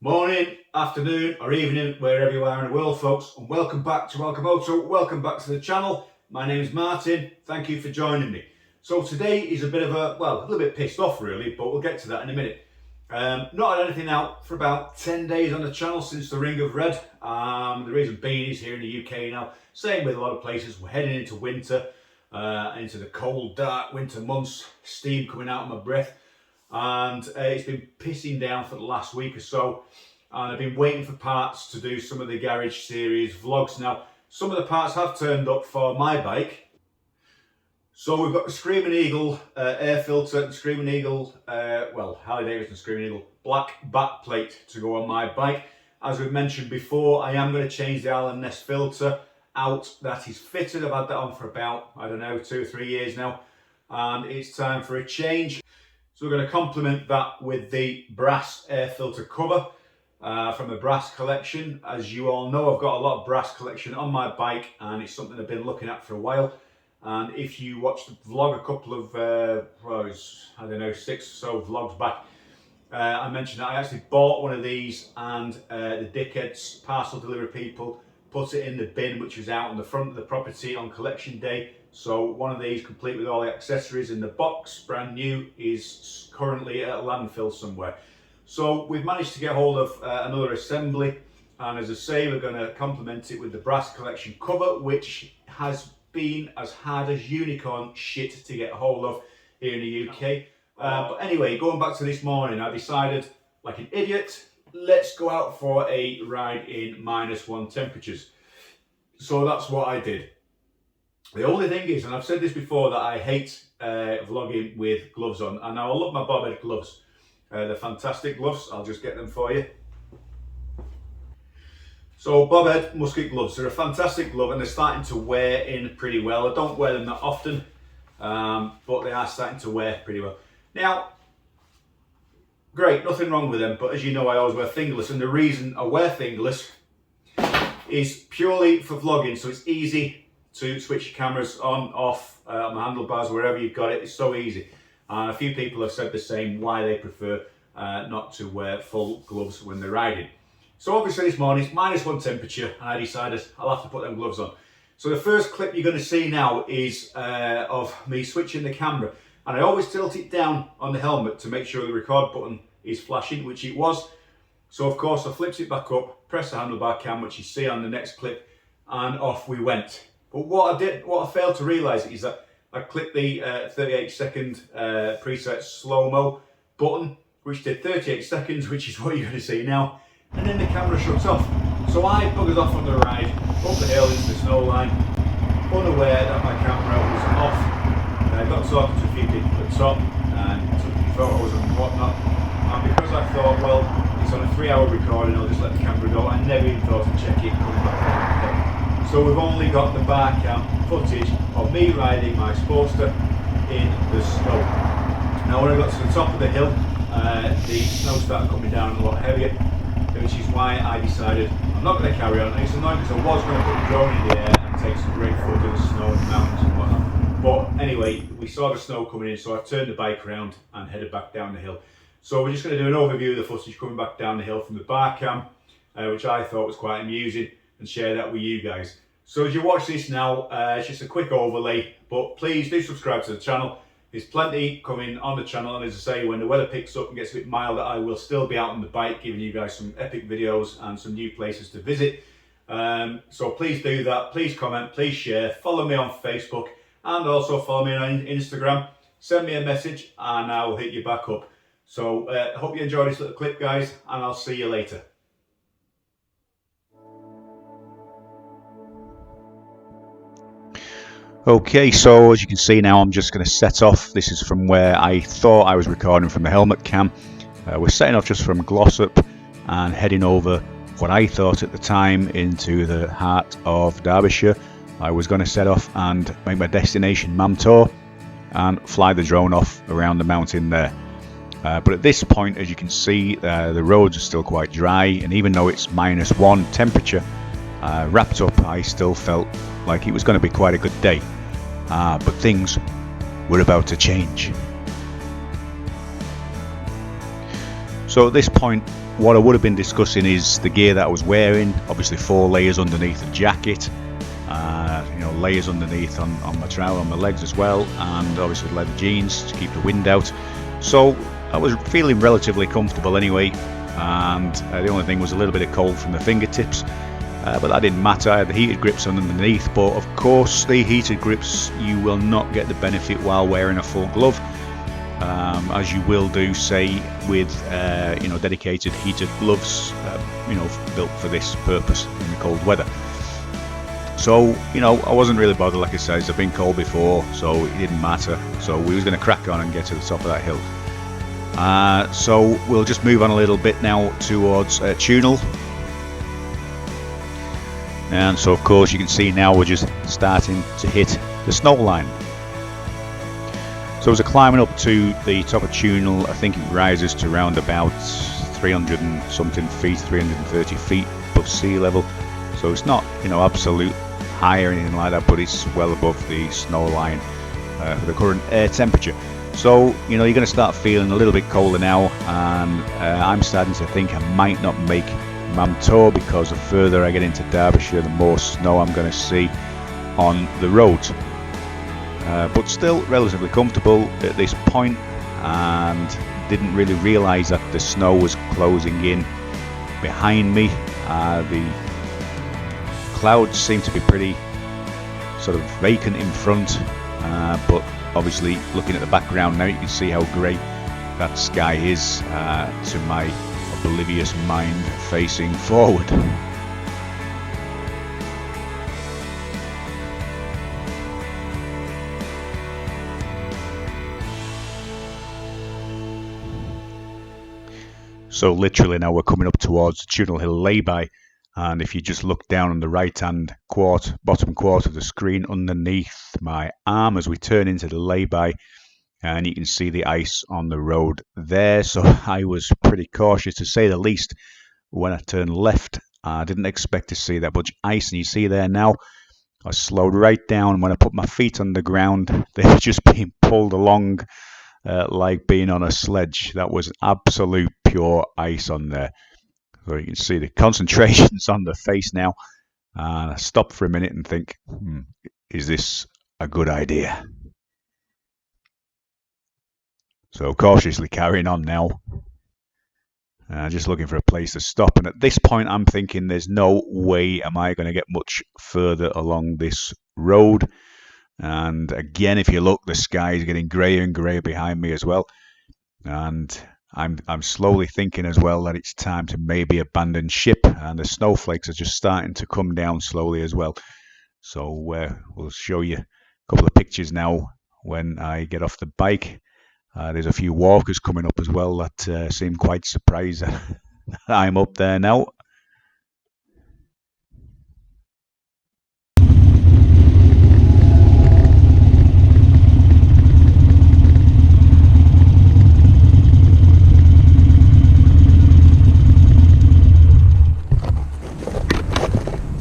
Morning, afternoon or evening, wherever you are in the world, folks, and welcome back to ALCHEMOTO. Welcome back to the channel. My name is Martin. Thank you for joining me. So today is a bit of a little bit pissed off really, but we'll get to that in a minute. Not had anything out for about 10 days on the channel since the Ring of Red. The reason being is here in the UK now, same with a lot of places, we're heading into winter, into the cold, dark winter months, steam coming out of my breath. And it's been pissing down for the last week or so, and I've been waiting for parts to do some of the garage series vlogs. Now some of the parts have turned up for my bike, so we've got the Screaming Eagle air filter and Screaming Eagle Harley Davidson Screaming Eagle black back plate to go on my bike. As we've mentioned before, I am going to change the Allen Ness filter out that is fitted. I've had that on for about, I don't know, 2 or 3 years now, and it's time for a change. So we're going to complement that with the brass air filter cover from the brass collection. As you all know, I've got a lot of brass collection on my bike, and it's something I've been looking at for a while. And if you watched the vlog a couple of, I don't know, 6 or so vlogs back, I mentioned that I actually bought one of these, and the dickheads, parcel delivery people, put it in the bin which was out on the front of the property on collection day. So one of these, complete with all the accessories in the box, brand new, is currently at a landfill somewhere. So we've managed to get hold of another assembly, and as I say, we're going to complement it with the brass collection cover, which has been as hard as unicorn shit to get hold of here in the UK. But anyway, going back to this morning, I decided, like an idiot, let's go out for a ride in -1 temperatures. So that's what I did. The only thing is, and I've said this before, that I hate vlogging with gloves on. And now I love my bobhead gloves. They're fantastic gloves. I'll just get them for you. So bobhead musket gloves, they're a fantastic glove, and they're starting to wear in pretty well. I don't wear them that often, but they are starting to wear pretty well. Now, great, nothing wrong with them, but as you know, I always wear fingerless, and the reason I wear fingerless is purely for vlogging, so it's easy to switch your cameras on, off, on the handlebars, wherever you've got it. It's so easy. And a few people have said the same, why they prefer not to wear full gloves when they're riding. So obviously this morning it's -1 temperature, and I decided I'll have to put them gloves on. So the first clip you're going to see now is of me switching the camera, and I always tilt it down on the helmet to make sure the record button is flashing, which it was. So of course I flipped it back up, press the handlebar cam, which you see on the next clip, and off we went. But what I failed to realise is that I clicked the 38-second preset slow-mo button, which did 38 seconds, which is what you're going to see now, and then the camera shuts off. So I buggered off on the ride, up the hill into the snow line, unaware that my camera was off. I got talking to a few people at the top and took photos and whatnot. And because I thought, well, it's on a 3-hour recording, I'll just let the camera go, I never even thought to check it coming back down. So we've only got the bar cam footage of me riding my Sportster in the snow. Now when I got to the top of the hill, the snow started coming down a lot heavier, which is why I decided I'm not going to carry on. It's annoying because I was going to put the drone in the air and take some great footage of the snow and the mountains and whatnot. But anyway, we saw the snow coming in, so I turned the bike around and headed back down the hill. So we're just going to do an overview of the footage coming back down the hill from the bar cam, which I thought was quite amusing, and share that with you guys. So as you watch this now, it's just a quick overlay, but please do subscribe to the channel. There's plenty coming on the channel, and as I say, when the weather picks up and gets a bit milder, I will still be out on the bike giving you guys some epic videos and some new places to visit. So please do that, please comment, please share, follow me on Facebook, and also follow me on Instagram. Send me a message and I will hit you back up. So I hope you enjoyed this little clip, guys, and I'll see you later. Okay, so as you can see now, I'm just going to set off. This is from where I thought I was recording from the helmet cam. We're setting off just from Glossop and heading over what I thought at the time into the heart of Derbyshire. I was going to set off and make my destination Mamtor and fly the drone off around the mountain there. But at this point, as you can see, the roads are still quite dry, and even though it's -1 temperature, wrapped up, I still felt like it was going to be quite a good day. But things were about to change. So at this point, what I would have been discussing is the gear that I was wearing. Obviously 4 layers underneath the jacket, you know, layers underneath on my trousers, on my legs as well, and obviously leather jeans to keep the wind out. So I was feeling relatively comfortable anyway, and the only thing was a little bit of cold from the fingertips, but that didn't matter. I had the heated grips on underneath, but of course the heated grips you will not get the benefit while wearing a full glove, as you will do, say, with you know, dedicated heated gloves, you know, built for this purpose in the cold weather. So, you know, I wasn't really bothered. Like I said, I've been cold before, so it didn't matter. So we was going to crack on and get to the top of that hill. So we'll just move on a little bit now towards Tunel. And so, of course, you can see now we're just starting to hit the snow line. So as we're climbing up to the top of Tunel, I think it rises to around about 300 and something feet, 330 feet above sea level. So it's not, you know, absolute high or anything like that, but it's well above the snow line for the current air temperature. So, you know, you're going to start feeling a little bit colder now, and I'm starting to think I might not make Mamto, because the further I get into Derbyshire, the more snow I'm going to see on the roads. But still relatively comfortable at this point, and didn't really realise that the snow was closing in behind me. The clouds seem to be pretty sort of vacant in front, but obviously looking at the background now, you can see how grey that sky is to my oblivious mind facing forward. So literally now we're coming up towards the Tunel Hill lay-by, and if you just look down on the right hand bottom quarter of the screen underneath my arm as we turn into the lay-by, and you can see the ice on the road there. So I was pretty cautious, to say the least, when I turned left. I didn't expect to see that much ice, and you see there now I slowed right down. When I put my feet on the ground, they were just being pulled along like being on a sledge. That was absolute pure ice on there. So you can see the concentrations on the face now. I stop for a minute and think, is this a good idea? So cautiously carrying on now, just looking for a place to stop. And at this point I'm thinking there's no way am I going to get much further along this road. And again, if you look, the sky is getting greyer and greyer behind me as well, and I'm slowly thinking as well that it's time to maybe abandon ship, and the snowflakes are just starting to come down slowly as well. So we'll show you a couple of pictures now when I get off the bike. There's a few walkers coming up as well that seem quite surprised that I'm up there now.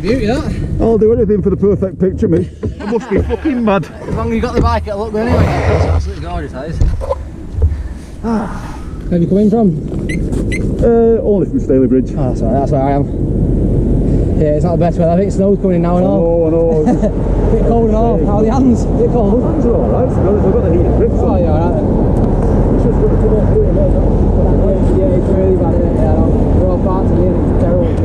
Beauty that. I'll do anything for the perfect picture, mate. I must be fucking mad. As long as you got the bike, it'll look good anyway. It's absolutely gorgeous, that is. Where have you come in from? Only from Staley Bridge. Oh, that's alright, that's where I am. Yeah, it's not the best weather. I think snow's coming in now and all. I know. A bit cold and all. How are the hands? A bit cold. Hands are alright, I've got the heated grips on. Oh, yeah, alright. It's just going to come up here, mate. Yeah, it's really bad, isn't it? Yeah, I know. We're all parts of it, it's terrible.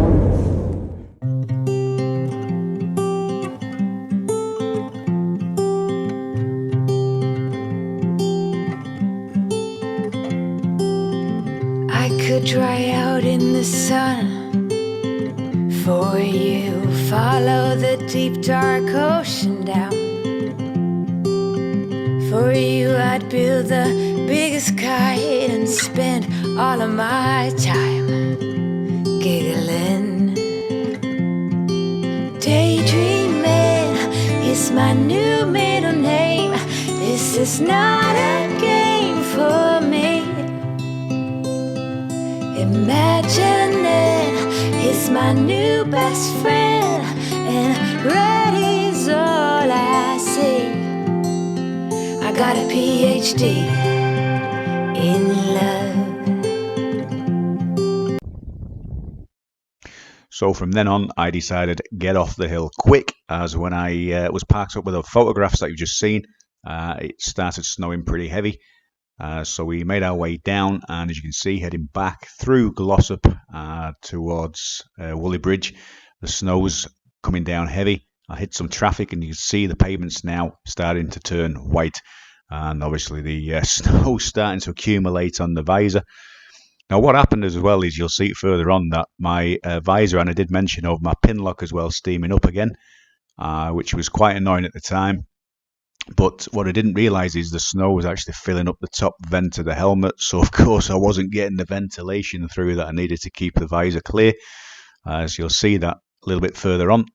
Dry out in the sun for you. Follow the deep dark ocean down. For you I'd build the biggest kite and spend all of my time giggling. Daydreaming is my new middle name. This is not a game for me. Imagining is my new best friend, and ready's all I see. I got a PhD in love. So from then on, I decided get off the hill quick, as when I was parked up with the photographs that you've just seen, it started snowing pretty heavy. So we made our way down, and as you can see, heading back through Glossop towards Woolley Bridge. The snow's coming down heavy. I hit some traffic, and you can see the pavements now starting to turn white, and obviously the snow starting to accumulate on the visor. Now what happened as well is, you'll see it further on, that my visor, and I did mention over my pin lock as well, steaming up again, which was quite annoying at the time. But what I didn't realise is the snow was actually filling up the top vent of the helmet, so of course I wasn't getting the ventilation through that I needed to keep the visor clear. So you'll see that a little bit further on.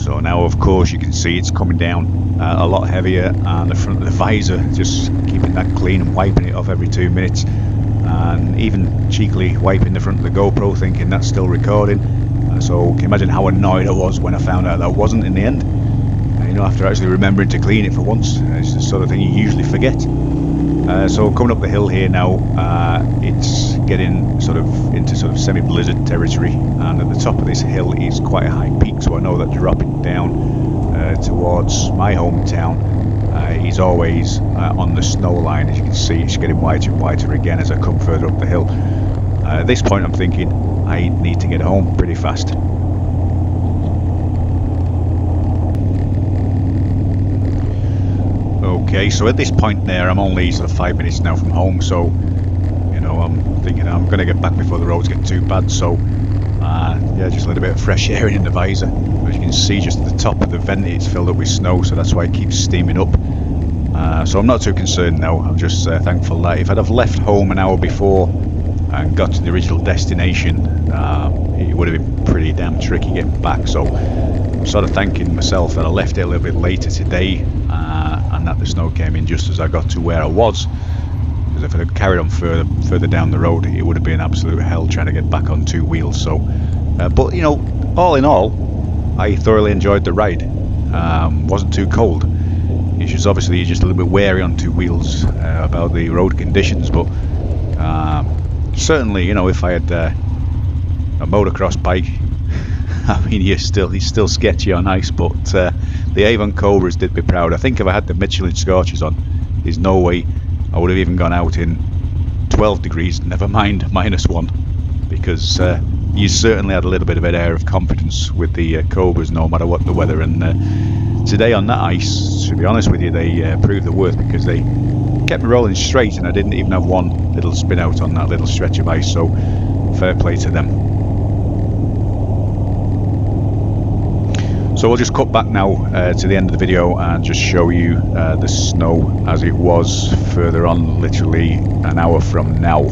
So now of course you can see it's coming down a lot heavier, and the front of the visor, just keeping that clean and wiping it off every 2 minutes, and even cheekily wiping the front of the GoPro, thinking that's still recording. So you can imagine how annoyed I was when I found out that wasn't in the end. You know, after actually remembering to clean it for once. It's the sort of thing you usually forget. So coming up the hill here now, it's getting sort of into sort of semi-blizzard territory, and at the top of this hill is quite a high peak, so I know that dropping down towards my hometown is always on the snow line. As you can see, it's getting whiter and whiter again as I come further up the hill. At this point I'm thinking I need to get home pretty fast. Okay, so at this point there, I'm only sort of 5 minutes now from home, so you know, I'm thinking I'm going to get back before the roads get too bad. So yeah, just a little bit of fresh air in the visor. As you can see, just at the top of the vent it's filled up with snow, so that's why it keeps steaming up. So I'm not too concerned now. I'm just thankful that if I'd have left home an hour before and got to the original destination, it would have been pretty damn tricky getting back. So I'm sort of thanking myself that I left it a little bit later today, and that the snow came in just as I got to where I was. Because if I had carried on further down the road, it would have been absolute hell trying to get back on two wheels. So, but you know, all in all, I thoroughly enjoyed the ride. Wasn't too cold. It's just obviously you're just a little bit wary on two wheels about the road conditions. But certainly, you know, if I had a motocross bike, I mean, he's still sketchy on ice, but the Avon Cobras did me proud. I think if I had the Michelin Scorchers on, there's no way I would have even gone out in 12 degrees, never mind -1, because you certainly had a little bit of an air of confidence with the Cobras, no matter what the weather. And today on that ice, to be honest with you, they proved the worth, because they kept me rolling straight, and I didn't even have one little spin out on that little stretch of ice, so fair play to them. So we'll just cut back now to the end of the video and just show you the snow as it was further on, literally an hour from now.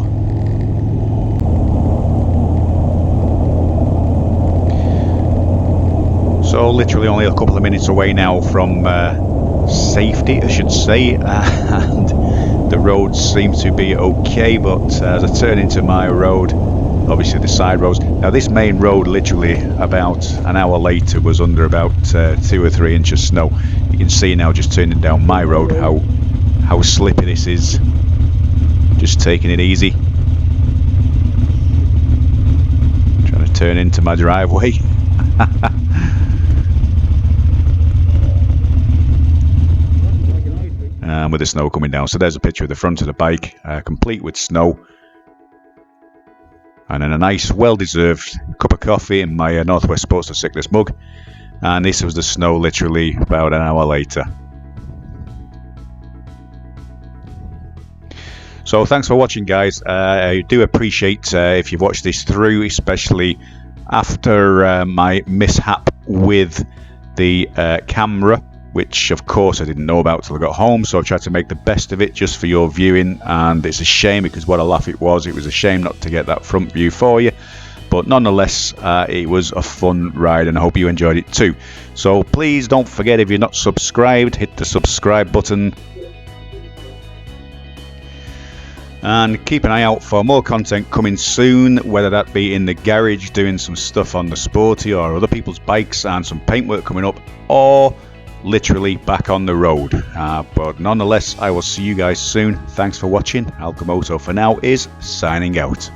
So literally only a couple of minutes away now from safety, I should say, and the roads seem to be okay, but as I turn into my road, obviously the side roads. Now this main road, literally about an hour later, was under about 2 or 3 inches of snow. You can see now, just turning down my road, how slippy this is. Just taking it easy. Trying to turn into my driveway. And with the snow coming down. So there's a picture of the front of the bike, complete with snow. And then a nice, well-deserved cup of coffee in my Northwest Sports to Sickness mug. And this was the snow literally about an hour later. So thanks for watching, guys. I do appreciate if you've watched this through, especially after my mishap with the camera, which of course I didn't know about till I got home, so I tried to make the best of it just for your viewing. And it's a shame, because what a laugh it was a shame not to get that front view for you, but nonetheless it was a fun ride, and I hope you enjoyed it too. So please don't forget, if you're not subscribed, hit the subscribe button, And keep an eye out for more content coming soon, whether that be in the garage doing some stuff on the Sporty or other people's bikes and some paintwork coming up, or literally back on the road. But nonetheless, I will see you guys soon. Thanks for watching. ALCHEMOTO for now is signing out.